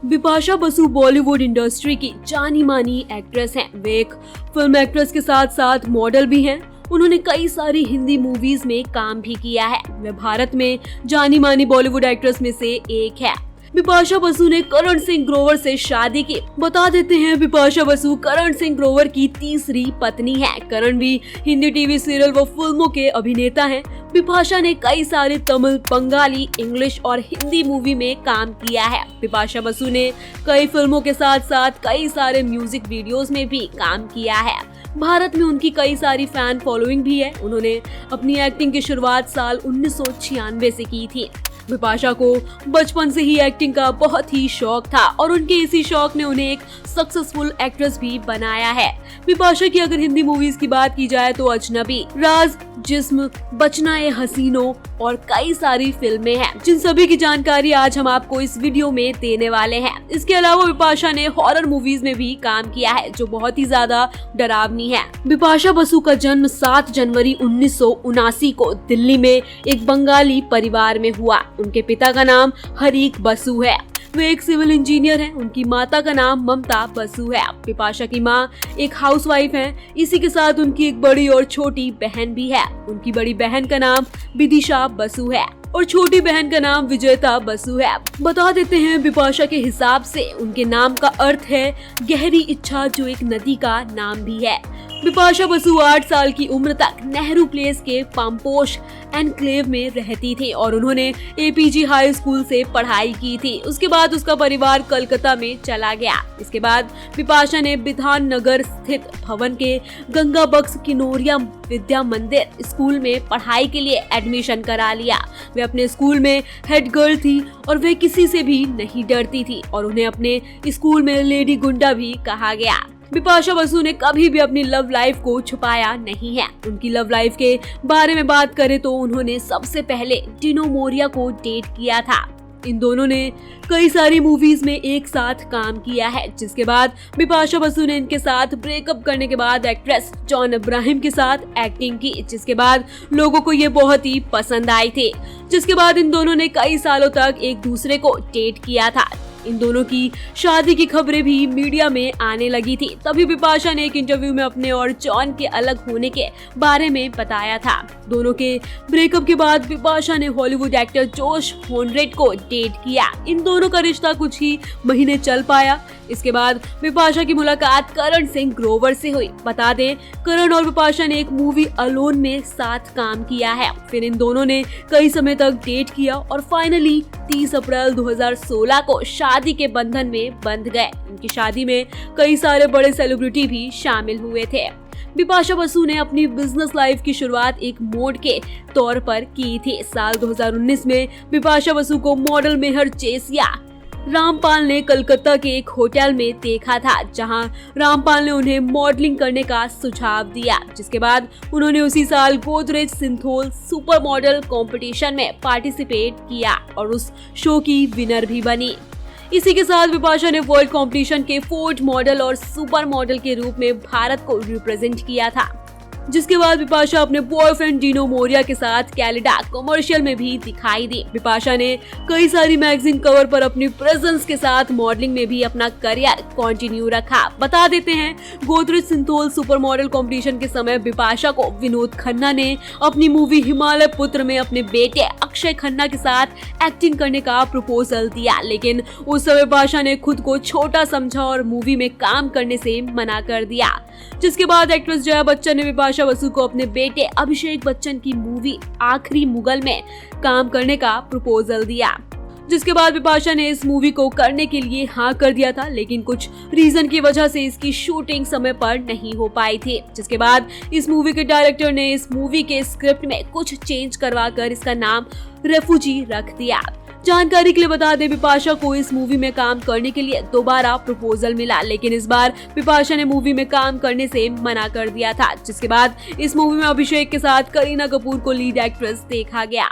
Bipasha Basu Bollywood industry की जानी मानी एक्ट्रेस हैं। वे एक फिल्म एक्ट्रेस के साथ साथ मॉडल भी हैं। उन्होंने कई सारी हिंदी मूवीज में काम भी किया है। वे भारत में जानी मानी बॉलीवुड एक्ट्रेस में से एक है। बिपाशा बसु ने करण सिंह ग्रोवर से शादी की। बता देते हैं, बिपाशा बसु करण सिंह ग्रोवर की तीसरी पत्नी है। करण भी हिंदी टीवी सीरियल व फिल्मों के अभिनेता हैं। बिपाशा ने कई सारे तमिल, बंगाली, इंग्लिश और हिंदी मूवी में काम किया है। बिपाशा बसु ने कई फिल्मों के साथ साथ कई सारे म्यूजिक वीडियोस में भी काम किया है। भारत में उनकी कई सारी फैन फॉलोइंग भी है। उन्होंने अपनी एक्टिंग की शुरुआत साल 1996 से की थी। बिपाशा को बचपन से ही एक्टिंग का बहुत ही शौक था और उनके इसी शौक ने उन्हें एक सक्सेसफुल एक्ट्रेस भी बनाया है। बिपाशा की अगर हिंदी मूवीज की बात की जाए तो अजनबी, राज, जिस्म, बचना ए हसीनों और कई सारी फिल्में हैं, जिन सभी की जानकारी आज हम आपको इस वीडियो में देने वाले हैं। इसके अलावा बिपाशा ने हॉरर मूवीज में भी काम किया है, जो बहुत ही ज्यादा डरावनी है। बिपाशा बसु का जन्म 7 जनवरी 1979 को दिल्ली में एक बंगाली परिवार में हुआ। उनके पिता का नाम हरीक बसु है। वे एक सिविल इंजीनियर हैं। उनकी माता का नाम ममता बसु है। बिपाशा की माँ एक हाउसवाइफ हैं। इसी के साथ उनकी एक बड़ी और छोटी बहन भी है। उनकी बड़ी बहन का नाम विदिशा बसु है और छोटी बहन का नाम विजेता बसु है। बता देते हैं, बिपाशा के हिसाब से उनके नाम का अर्थ है गहरी इच्छा, जो एक नदी का नाम भी है। बिपाशा बसु 8 साल की उम्र तक नेहरू प्लेस के पाम्पोश एनक्लेव में रहती थी और उन्होंने एपीजी हाई स्कूल से पढ़ाई की थी। उसके बाद उसका परिवार कलकत्ता में चला गया। इसके बाद बिपाशा ने बिधान नगर स्थित भवन के गंगा बख्श किनोरिया विद्या मंदिर स्कूल में पढ़ाई के लिए एडमिशन करा लिया। वे अपने स्कूल में हेड गर्ल थी और वे किसी से भी नहीं डरती थी और उन्हें अपने स्कूल में लेडी गुंडा भी कहा गया। बिपाशा बसु ने कभी भी अपनी लव लाइफ को छुपाया नहीं है। उनकी लव लाइफ के बारे में बात करें तो उन्होंने सबसे पहले डिनो मोरिया को डेट किया था। इन दोनों ने कई सारी मूवीज में एक साथ काम किया है, जिसके बाद बिपाशा बसु ने इनके साथ ब्रेकअप करने के बाद एक्ट्रेस जॉन अब्राहम के साथ एक्टिंग की, जिसके बाद लोगों को ये बहुत ही पसंद आई थी। जिसके बाद इन दोनों ने कई सालों तक एक दूसरे को डेट किया था। इन दोनों की शादी की खबरें भी मीडिया में आने लगी थी। तभी बिपाशा ने एक इंटरव्यू में अपने और जॉन के अलग होने के बारे में बताया था। दोनों के ब्रेकअप के बाद बिपाशा ने हॉलीवुड एक्टर जोश होनरेट को डेट किया। इन दोनों का रिश्ता कुछ ही महीने चल पाया। इसके बाद बिपाशा की मुलाकात करण सिंह ग्रोवर से हुई। बता दें, करण और बिपाशा ने एक मूवी अलोन में साथ काम किया है। फिर इन दोनों ने कई समय तक डेट किया और फाइनली 30 अप्रैल 2016 को शादी के बंधन में बंध गए। उनकी शादी में कई सारे बड़े सेलिब्रिटी भी शामिल हुए थे। बिपाशा बसु ने अपनी बिजनेस लाइफ की शुरुआत एक मोड के तौर पर की थी। साल 2019 में बिपाशा बसु को मॉडल मेहर चेसिया रामपाल ने कलकत्ता के एक होटल में देखा था, जहां रामपाल ने उन्हें मॉडलिंग करने का सुझाव दिया। जिसके बाद उन्होंने उसी साल Godrej Cinthol super model competition में पार्टिसिपेट किया और उस शो की विनर भी बनी। इसी के साथ बिपाशा ने वर्ल्ड कंपटीशन के फोर्थ मॉडल और सुपर मॉडल के रूप में भारत को रिप्रेजेंट किया था। जिसके बाद बिपाशा अपने बॉयफ्रेंड डिनो मोरिया के साथ कैलिडा कमर्शियल में भी दिखाई दी। बिपाशा ने कई सारी मैगजीन कवर पर अपनी प्रेजेंस के साथ मॉडलिंग में भी अपना करियर कंटिन्यू रखा। बता देते हैं, Godrej Cinthol super model competition के समय बिपाशा को विनोद खन्ना ने अपनी मूवी हिमालय पुत्र में अपने बेटे अक्षय खन्ना के साथ एक्टिंग करने का प्रपोजल दिया, लेकिन उस समय बिपाशा ने खुद को छोटा समझा और मूवी में काम करने से मना कर दिया। जिसके बाद एक्ट्रेस जया बच्चन ने बिपाशा बसु को अपने बेटे अभिषेक बच्चन की मूवी आखिरी मुगल में काम करने का प्रपोजल दिया। जिसके बाद बिपाशा ने इस मूवी को करने के लिए हाँ कर दिया था, लेकिन कुछ रीजन की वजह से इसकी शूटिंग समय पर नहीं हो पाई थी। जिसके बाद इस मूवी के डायरेक्टर ने इस मूवी के स्क्रिप्ट में कुछ चेंज करवाकर इसका नाम रेफ्यूजी रख दिया। जानकारी के लिए बता दें, बिपाशा को इस मूवी में काम करने के लिए दोबारा प्रपोजल मिला, लेकिन इस बार बिपाशा ने मूवी में काम करने से मना कर दिया था। जिसके बाद इस मूवी में अभिषेक के साथ करीना कपूर को लीड एक्ट्रेस देखा गया।